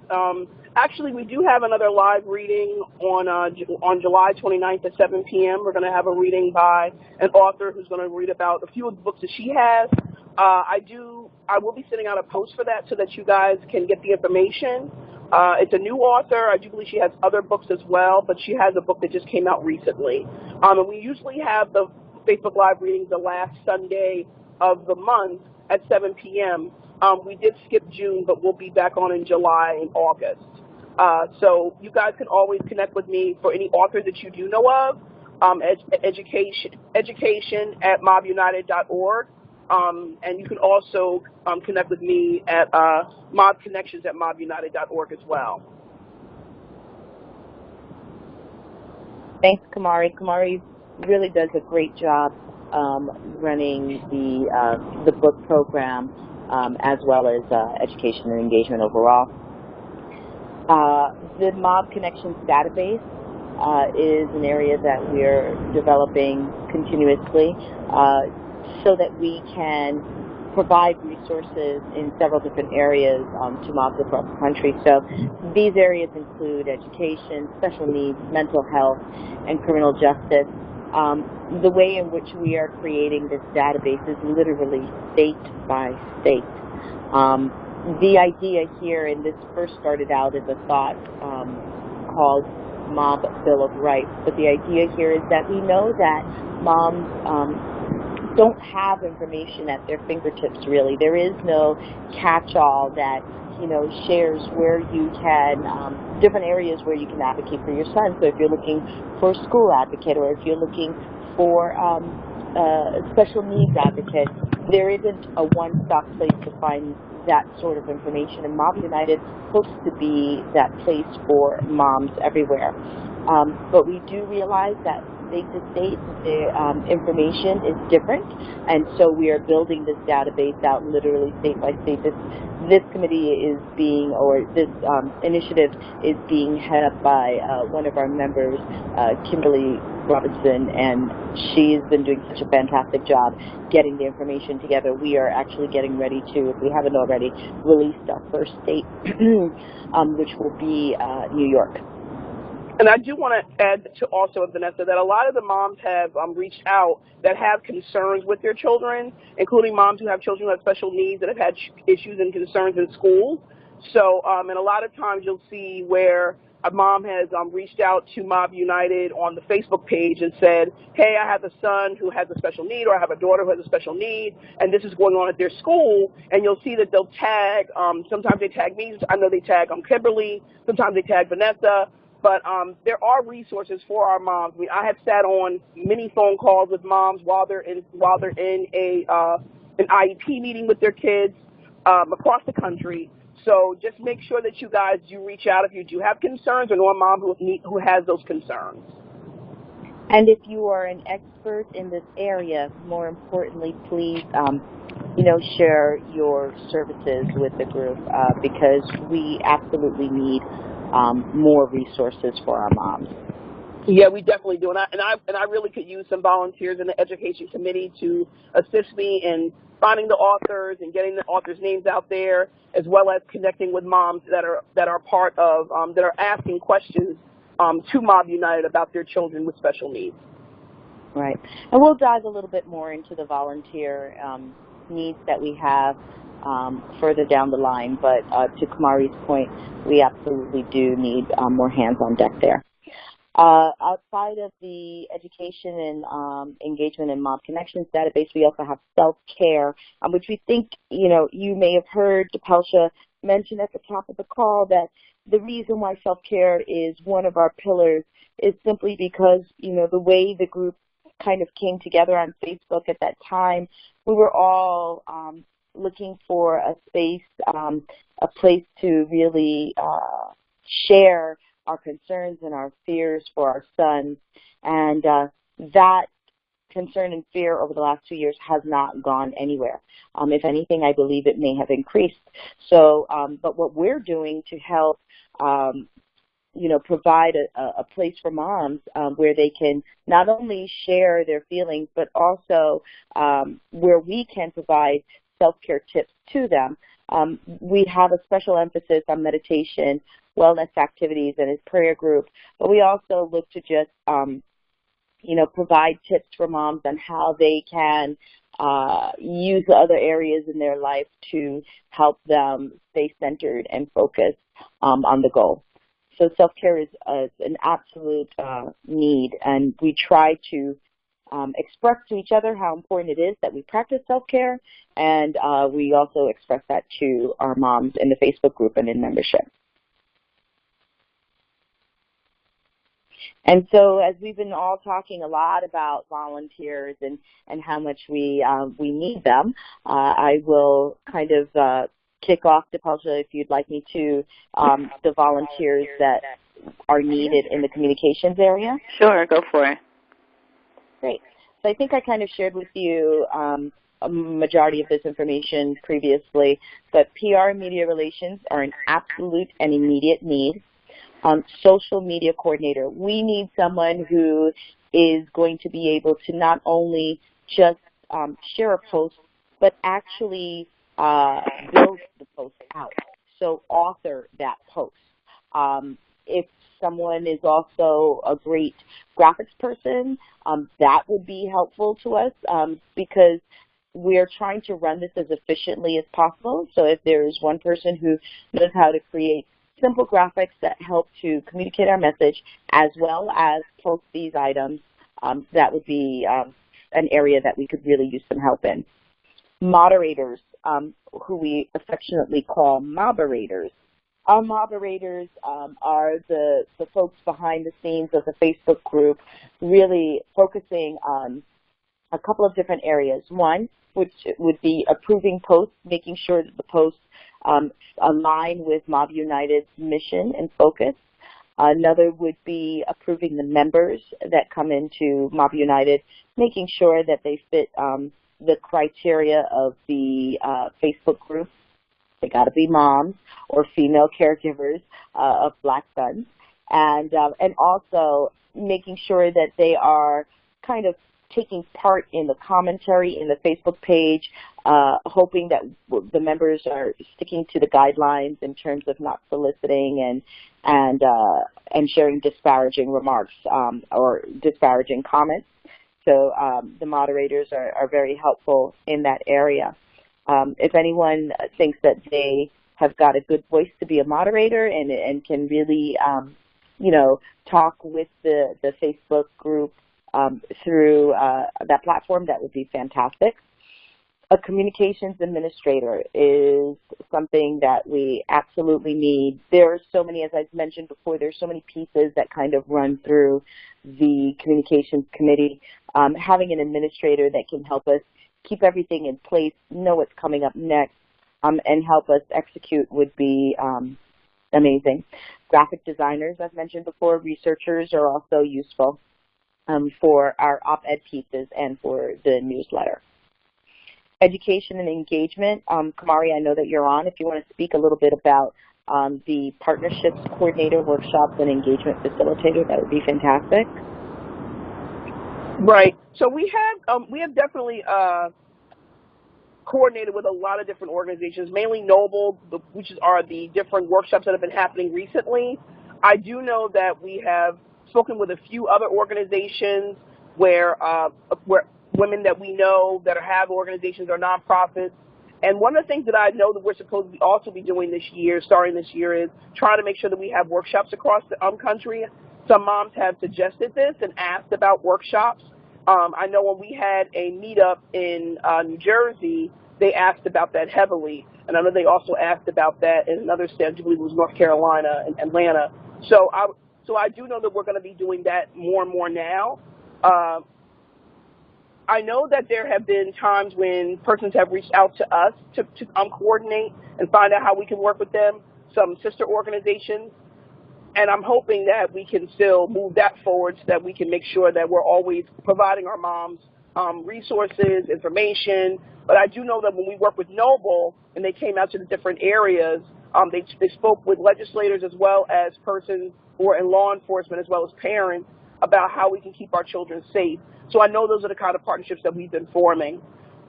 Actually, we do have another live reading on July 29th at 7 p.m. We're going to have a reading by an author who's going to read about a few of the books that she has. I will be sending out a post for that so that you guys can get the information. It's a new author. I do believe she has other books as well, but she has a book that just came out recently. And we usually have the Facebook Live readings the last Sunday of the month at 7 p.m. We did skip June, but we'll be back on in July and August. So you guys can always connect with me for any authors that you do know of, education at mobunited.org. And you can also connect with me at mobconnections at mobunited.org as well. Thanks, Kamari. Kamari really does a great job running the book program as well as Education and Engagement overall. The Mob Connections database is an area that we're developing continuously so that we can provide resources in several different areas to mobs across the country. So these areas include education, special needs, mental health, and criminal justice. The way in which we are creating this database is literally state by state. The idea here, and this first started out as a thought called Mob Bill of Rights, but the idea here is that we know that moms don't have information at their fingertips, really. There is no catch-all that, shares where you can, different areas where you can advocate for your son. So if you're looking for a school advocate, or if you're looking for a special needs advocate, there isn't a one-stop place to find that sort of information, and Mob United hopes to be that place for moms everywhere. But we do realize that state to state, the information is different, and so we are building this database out literally state by state. This committee is being, or this initiative is being head up by one of our members, Kimberly Robinson, and she's been doing such a fantastic job getting the information together. We are actually getting ready to, if we haven't already, release our first state, which will be New York. And I do want to add to also, Vanessa, that a lot of the moms have reached out that have concerns with their children, including moms who have children who have special needs that have had issues and concerns in school. So, and a lot of times you'll see where a mom has reached out to Mob United on the Facebook page and said, hey, I have a son who has a special need, or I have a daughter who has a special need, and this is going on at their school. And you'll see that they'll tag, sometimes they tag me, I know they tag Kimberly, sometimes they tag Vanessa. But there are resources for our moms. I mean, I have sat on many phone calls with moms while they're in an IEP meeting with their kids across the country. So just make sure that you guys do reach out if you do have concerns, or know a mom who has those concerns. And if you are an expert in this area, more importantly, please share your services with the group because we absolutely need more resources for our moms. Yeah, we definitely do, and I really could use some volunteers in the education committee to assist me in finding the authors and getting the authors' names out there, as well as connecting with moms that are part of that are asking questions to Mob United about their children with special needs. Right, and we'll dive a little bit more into the volunteer needs that we have further down the line. But to Kamari's point, we absolutely do need more hands on deck there. Outside of the education and engagement and Mob Connections database, we also have self-care, which we think, you may have heard Dipelsha mention at the top of the call that the reason why self-care is one of our pillars is simply because, the way the group kind of came together on Facebook at that time, we were all looking for a space, a place to really share our concerns and our fears for our sons, and that concern and fear over the last 2 years has not gone anywhere. If anything, I believe it may have increased. So, but what we're doing to help, provide a place for moms where they can not only share their feelings, but also where we can provide self-care tips to them. We have a special emphasis on meditation, wellness activities, and a prayer group, but we also look to just, provide tips for moms on how they can use other areas in their life to help them stay centered and focused on the goal. So self-care is an absolute need, and we try to express to each other how important it is that we practice self-care, and we also express that to our moms in the Facebook group and in membership. And so as we've been all talking a lot about volunteers and how much we need them, I will kind of kick off, Dipelsha, if you'd like me to, the volunteers that are needed in the communications area. Sure, go for it. Great. So I think I kind of shared with you a majority of this information previously, but PR and media relations are an absolute and immediate need. Social media coordinator. We need someone who is going to be able to not only just share a post, but actually build the post out. So author that post. If someone is also a great graphics person, that would be helpful to us because we're trying to run this as efficiently as possible. So if there is one person who knows how to create simple graphics that help to communicate our message as well as post these items, that would be an area that we could really use some help in. Moderators, who we affectionately call Moberators. Our Moberators are the folks behind the scenes of the Facebook group, really focusing on a couple of different areas. One, which would be approving posts, making sure that the posts align with Mob United's mission and focus. Another would be approving the members that come into Mob United, making sure that they fit the criteria of the Facebook group. They got to be moms or female caregivers of Black sons, and also making sure that they are kind of taking part in the commentary in the Facebook page, hoping that the members are sticking to the guidelines in terms of not soliciting and sharing disparaging remarks or disparaging comments. So the moderators are very helpful in that area. If anyone thinks that they have got a good voice to be a moderator and can really, talk with the Facebook group through that platform, that would be fantastic. A communications administrator is something that we absolutely need. There are so many, as I've mentioned before, there's so many pieces that kind of run through the communications committee. Having an administrator that can help us keep everything in place, know what's coming up next, and help us execute would be amazing. Graphic designers, I've mentioned before, researchers are also useful for our op-ed pieces and for the newsletter. Education and engagement. Kamari, I know that you're on. If you want to speak a little bit about the partnerships coordinator, workshops, and engagement facilitator, that would be fantastic. Right. So we have definitely coordinated with a lot of different organizations, mainly Noble, which are the different workshops that have been happening recently. I do know that we have spoken with a few other organizations where women that we know that have organizations or nonprofits. And one of the things that I know that we're supposed to also be doing this year, starting this year, is trying to make sure that we have workshops across the country. Some moms have suggested this and asked about workshops. I know when we had a meetup in New Jersey, they asked about that heavily. And I know they also asked about that in another state, I believe it was North Carolina and Atlanta. So I do know that we're going to be doing that more and more now. I know that there have been times when persons have reached out to us to coordinate and find out how we can work with them, some sister organizations. And I'm hoping that we can still move that forward so that we can make sure that we're always providing our moms resources, information. But I do know that when we work with Noble and they came out to the different areas, they spoke with legislators as well as persons who are in law enforcement as well as parents about how we can keep our children safe. So I know those are the kind of partnerships that we've been forming.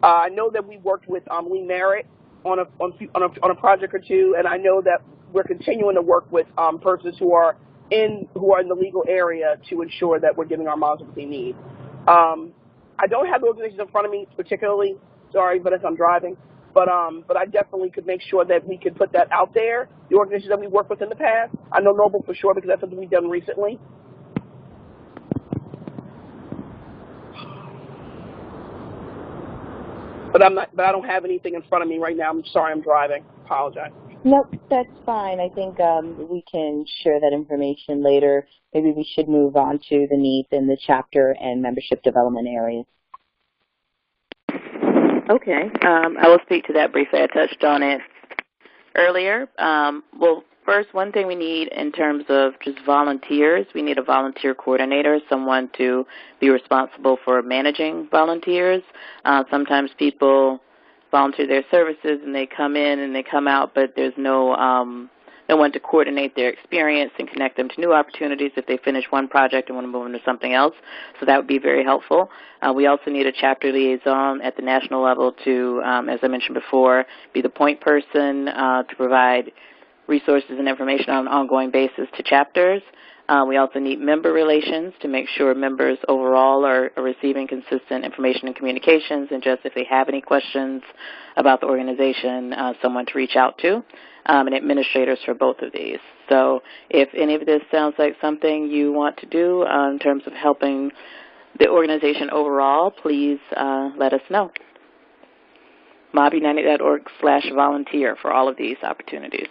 I know that we worked with Lee Merritt on a project or two, and I know that we're continuing to work with persons who are in the legal area to ensure that we're giving our moms what they need. I don't have the organizations in front of me particularly, sorry, but as I'm driving. But I definitely could make sure that we could put that out there. The organizations that we worked with in the past, I know Noble for sure because that's something we've done recently. But I don't have anything in front of me right now. I'm sorry, I'm driving. Apologize. Nope, that's fine. I think we can share that information later. Maybe we should move on to the needs in the chapter and membership development areas. Okay. I will speak to that briefly. I touched on it earlier. Well, first, one thing we need in terms of just volunteers, we need a volunteer coordinator, someone to be responsible for managing volunteers. Sometimes people volunteer their services and they come in and they come out, but there's no one to coordinate their experience and connect them to new opportunities if they finish one project and want to move into something else. So that would be very helpful. We also need a chapter liaison at the national level to, as I mentioned before, be the point person to provide resources and information on an ongoing basis to chapters. We also need member relations to make sure members overall are receiving consistent information and communications, and just if they have any questions about the organization, someone to reach out to, and administrators for both of these. So if any of this sounds like something you want to do in terms of helping the organization overall, please let us know. MobUnited.org/volunteer for all of these opportunities.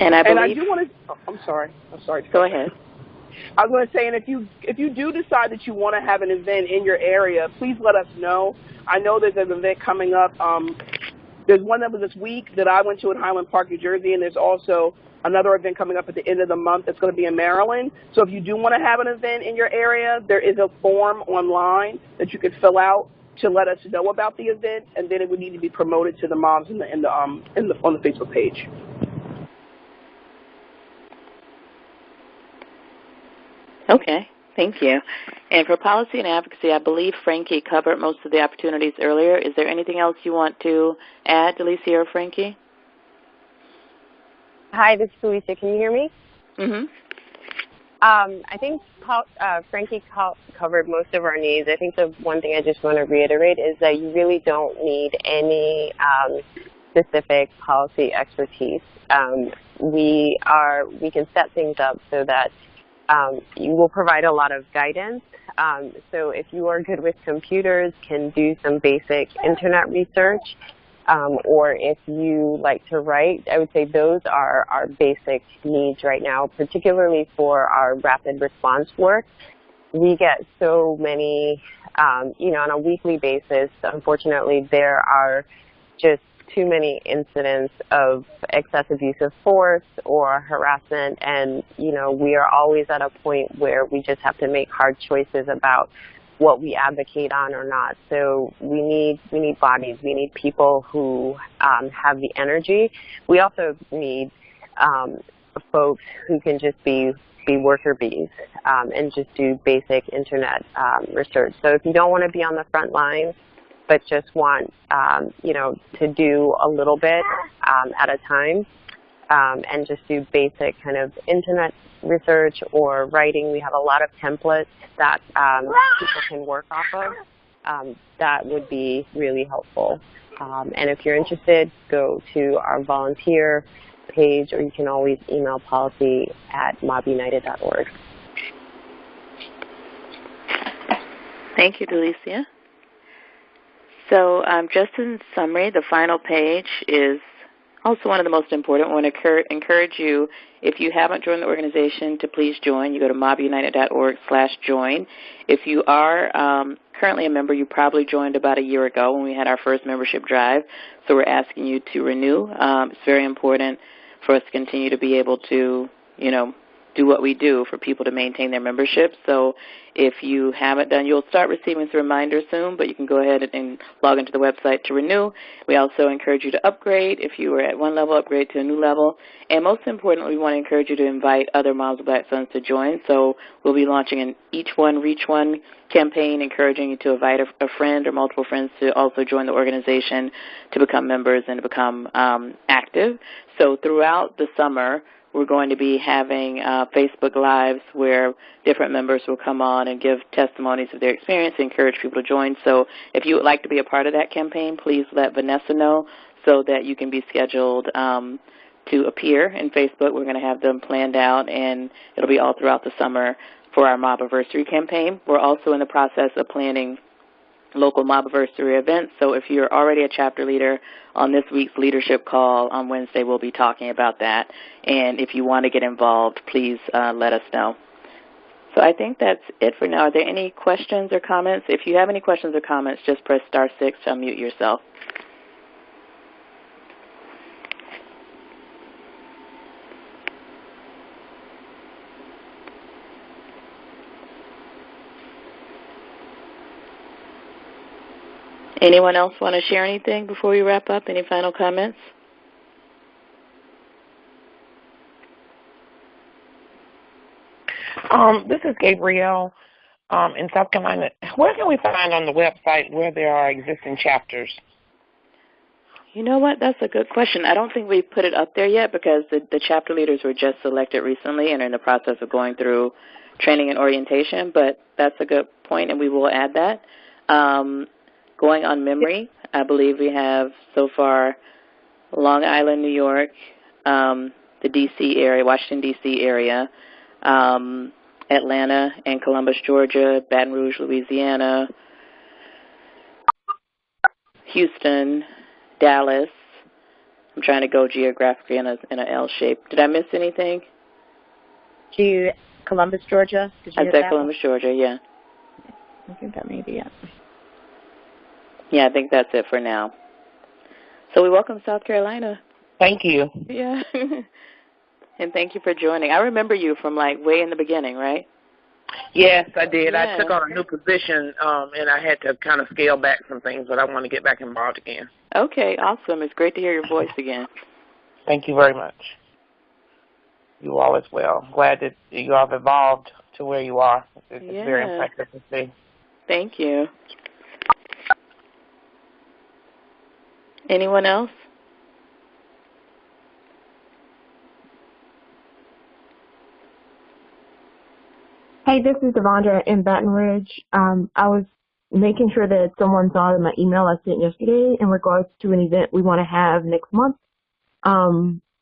And I do want to. I'm sorry. Go ahead. I was going to say, and if you do decide that you want to have an event in your area, please let us know. I know there's an event coming up. There's one that was this week that I went to in Highland Park, New Jersey, and there's also another event coming up at the end of the month that's going to be in Maryland. So if you do want to have an event in your area, there is a form online that you could fill out to let us know about the event, and then it would need to be promoted to the moms on the Facebook page. Okay, thank you. And for policy and advocacy, I believe Frankie covered most of the opportunities earlier. Is there anything else you want to add, Delicia or Frankie? Hi, this is Felicia. Can you hear me? Mm-hmm. I think Frankie covered most of our needs. I think the one thing I just want to reiterate is that you really don't need any specific policy expertise. We can set things up so that you will provide a lot of guidance. So if you are good with computers, can do some basic internet research, or if you like to write, I would say those are our basic needs right now, particularly for our rapid response work. We get so many, on a weekly basis. Unfortunately, there are just too many incidents of excessive use of force or harassment, and we are always at a point where we just have to make hard choices about what we advocate on or not. So we need bodies. We need people who have the energy. We also need folks who can just be worker bees and just do basic internet research. So if you don't want to be on the front lines, but just want to do a little bit at a time and just do basic kind of internet research or writing, we have a lot of templates that people can work off of. That would be really helpful. And if you're interested, go to our volunteer page, or you can always email policy@mobunited.org. Thank you, Delicia. So just in summary, the final page is also one of the most important. I want to encourage you, if you haven't joined the organization, to please join. You go to mobunited.org/join. If you are currently a member, you probably joined about a year ago when we had our first membership drive, so we're asking you to renew. It's very important for us to continue to be able to, do what we do for people to maintain their membership. So if you haven't done, you'll start receiving some reminders soon, but you can go ahead and log into the website to renew. We also encourage you to upgrade. If you were at one level, upgrade to a new level. And most importantly, we want to encourage you to invite other Moms of Black Sons to join. So we'll be launching an Each One, Reach One campaign, encouraging you to invite a friend or multiple friends to also join the organization to become members and to become active. So throughout the summer, we're going to be having Facebook Lives where different members will come on and give testimonies of their experience and encourage people to join. So if you would like to be a part of that campaign, please let Vanessa know so that you can be scheduled to appear in Facebook. We're going to have them planned out, and it'll be all throughout the summer for our Mobiversary campaign. We're also in the process of planning local Mobiversary events. So if you're already a chapter leader, on this week's leadership call on Wednesday, we'll be talking about that. And if you want to get involved, please let us know. So I think that's it for now. Are there any questions or comments? If you have any questions or comments, just press *6 to unmute yourself. Anyone else want to share anything before we wrap up? Any final comments? This is Gabrielle in South Carolina. Where can we find on the website where there are existing chapters? You know what? That's a good question. I don't think we've put it up there yet because the chapter leaders were just selected recently and are in the process of going through training and orientation, but that's a good point, and we will add that. Going on memory, I believe we have so far Long Island, New York, the D.C. area, Washington, D.C. area, Atlanta and Columbus, Georgia, Baton Rouge, Louisiana, Houston, Dallas. I'm trying to go geographically in an L shape. Did I miss anything? Columbus, Georgia? Did you I said Columbus, Georgia, yeah. I think that may be it. Yeah, I think that's it for now. So we welcome South Carolina. Thank you. Yeah. And thank you for joining. I remember you from way in the beginning, right? Yes, I did. Yeah. I took on a new position, and I had to kind of scale back some things, but I want to get back involved again. Okay, awesome. It's great to hear your voice again. Thank you very much. You all as well. Glad that you all have evolved to where you are. It's very impressive to see. Thank you. Anyone else? Hey, this is Devondra in Baton Rouge. I was making sure that someone saw my email I sent yesterday in regards to an event we want to have next month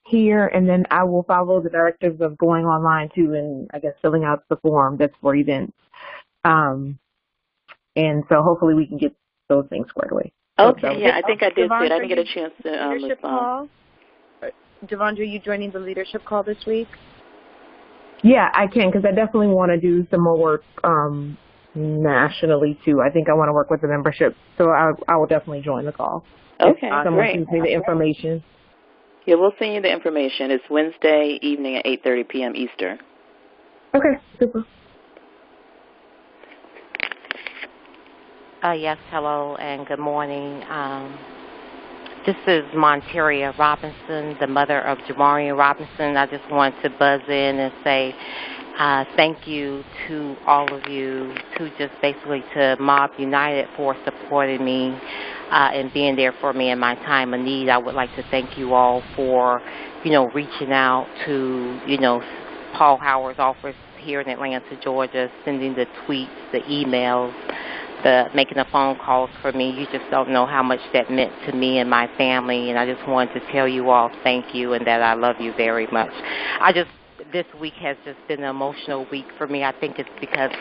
here, and then I will follow the directives of going online too and I guess filling out the form that's for events. And so hopefully we can get those things squared away. Okay, yeah, I think I did Devondra, see it. I didn't get a chance to respond. Devondra, are you joining the leadership call this week? Yeah, I can, because I definitely want to do some more work nationally too. I think I want to work with the membership, so I will definitely join the call. Okay, someone great. sends me the information. Yeah, we'll send you the information. It's Wednesday evening at 8:30 p.m. Eastern. Okay, super. Yes, hello, and good morning. This is Monteria Robinson, the mother of Jamarian Robinson. I just want to buzz in and say thank you to all of you, to Mob United for supporting me and being there for me in my time of need. I would like to thank you all for, reaching out to, Paul Howard's office here in Atlanta, Georgia, sending the tweets, the emails, making the phone calls for me. You just don't know how much that meant to me and my family, and I just wanted to tell you all thank you and that I love you very much. This week has just been an emotional week for me. I think it's because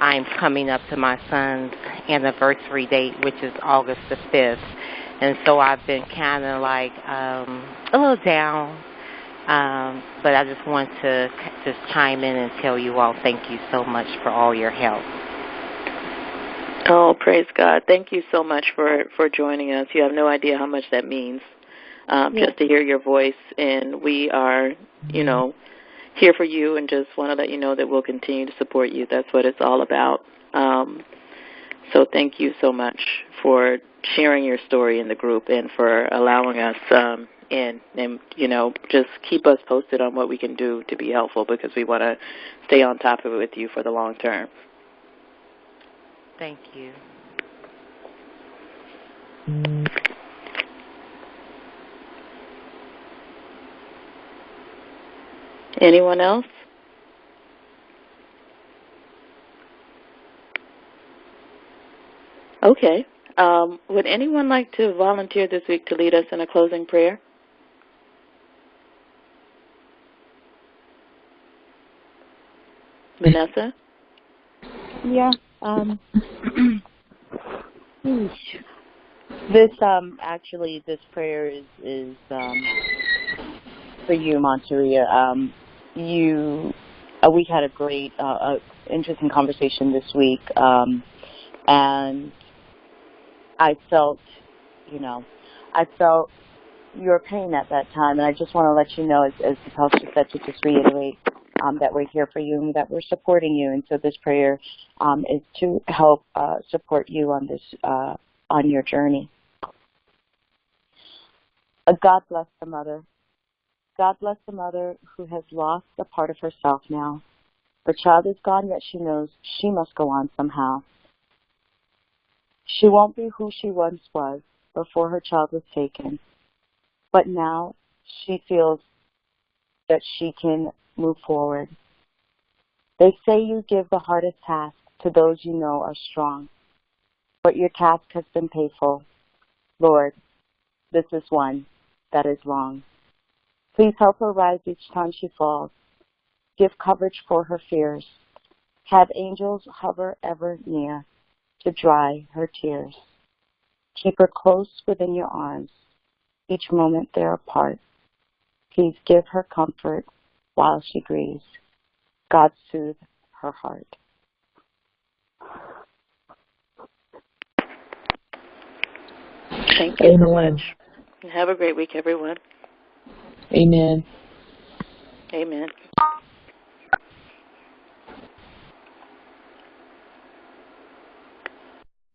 I'm coming up to my son's anniversary date, which is August the 5th, and so I've been kind of like a little down, but I just want to just chime in and tell you all thank you so much for all your help. Oh, praise God. Thank you so much for joining us. You have no idea how much that means, just to hear your voice. And we are, here for you and just want to let you know that we'll continue to support you. That's what it's all about. So thank you so much for sharing your story in the group and for allowing us in. And, just keep us posted on what we can do to be helpful because we want to stay on top of it with you for the long term. Thank you. Anyone else? Okay. Would anyone like to volunteer this week to lead us in a closing prayer? Vanessa? Yeah. This prayer is for you, Monteria. We had a great, interesting conversation this week, and I felt your pain at that time, and I just want to let you know, as the pastor said, to just reiterate that we're here for you and that we're supporting you. And so this prayer is to help support you on this on your journey. God bless the mother. God bless the mother who has lost a part of herself now. Her child is gone, yet she knows she must go on somehow. She won't be who she once was before her child was taken, but now she feels that she can move forward. They say you give the hardest task to those you know are strong, but your task has been painful. Lord, this is one that is long. Please help her rise each time she falls. Give coverage for her fears. Have angels hover ever near to dry her tears. Keep her close within your arms, each moment they're apart. Please give her comfort while she grieves. God soothe her heart. Thank you so much. Have a great week, everyone. Amen. Amen.